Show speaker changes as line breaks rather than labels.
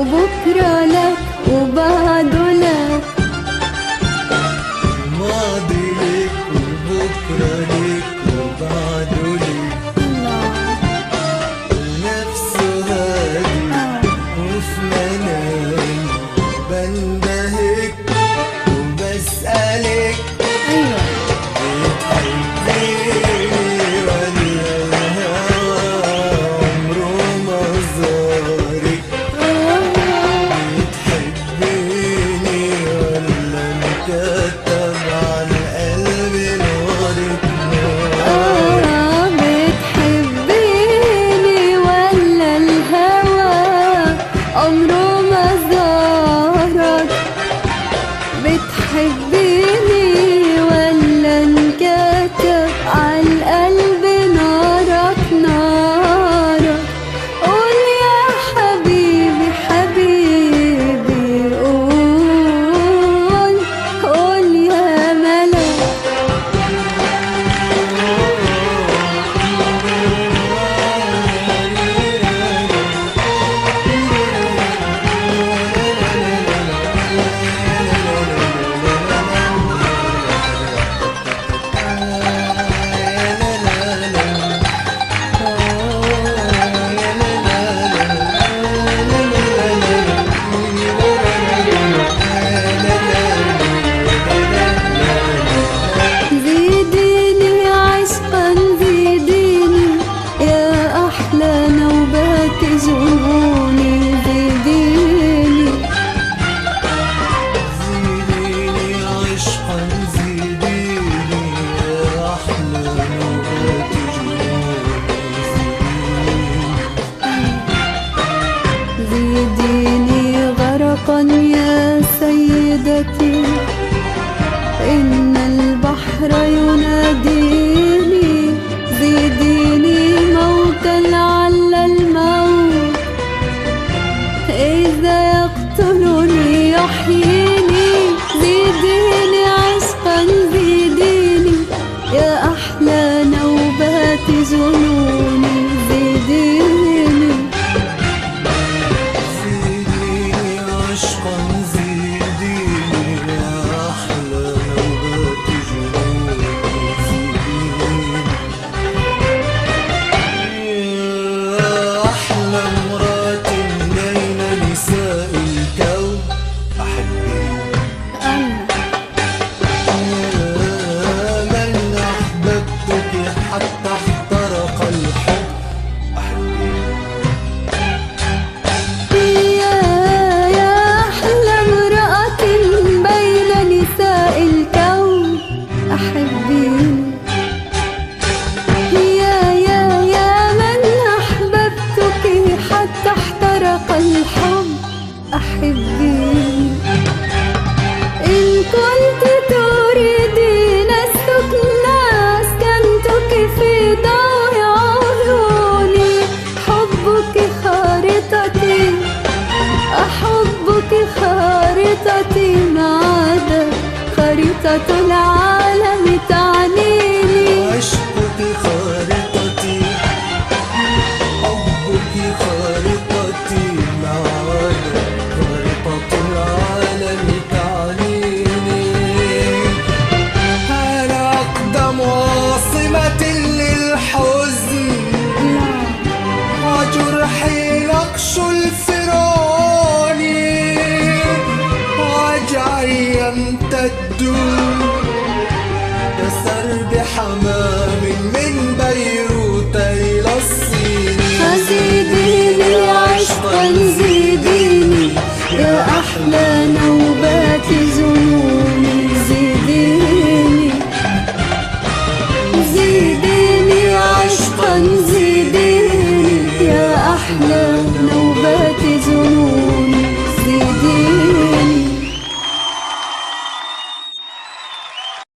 وبكرة لك وبعده لك،
الماضي لك وبكرة لك وبعده لك، ونفسه هادي وفي منامي بندهك وبسألك بتحبيني ولا الهوى عمره ما زارك، بتحبيني ولا انكتب على القلب نارك نار،
بتحبيني ولا الهوى عمره ما زارك، بتحبيني ولا انكتب عالقلب نارك نارك. قول يا حبيبي حبيبي قول، قول يا ملاك. زيديني عشقا زيديني يا أحلى نوبات جنوني، زيديني
زيديني عشقا زيديني يا أحلى نوبات جنوني،
زيديني غرقا يا سيدتي، إن البحر يناديني، زيديني موتا لعل الموت إذا يقتلني يحييني، زيديني عشقا زيديني يا أحلى نوبات جنوني، زيديني
زيديني عشقا زيديني يا أحلى نوبات جنوني، زيديني يا أحلى امرأة بين نساء الكون، أحبك من أحببتك حتى احترق الحب، أحبك
يا أحلى امرأة بين نساء الكون، أحبيني يا من أحببتك حتى احترق الحب، أحبيني إن كنت تريدين السكن أسكنتك في ضوء عيوني، حبك خارطتي أحبك خارطتي ما عدا خريطة العالم تعنيني،
عشقك خارطتي حبك خارطتي مع خارطة العالم تعنيني، أنا أقدم عاصمة للحزن وجرحي نقش الفرعوني، وجعي يمتد كسرب حمام من بيروت إلى الصين،
زيديني عشقا زيديني يا أحلى نوبات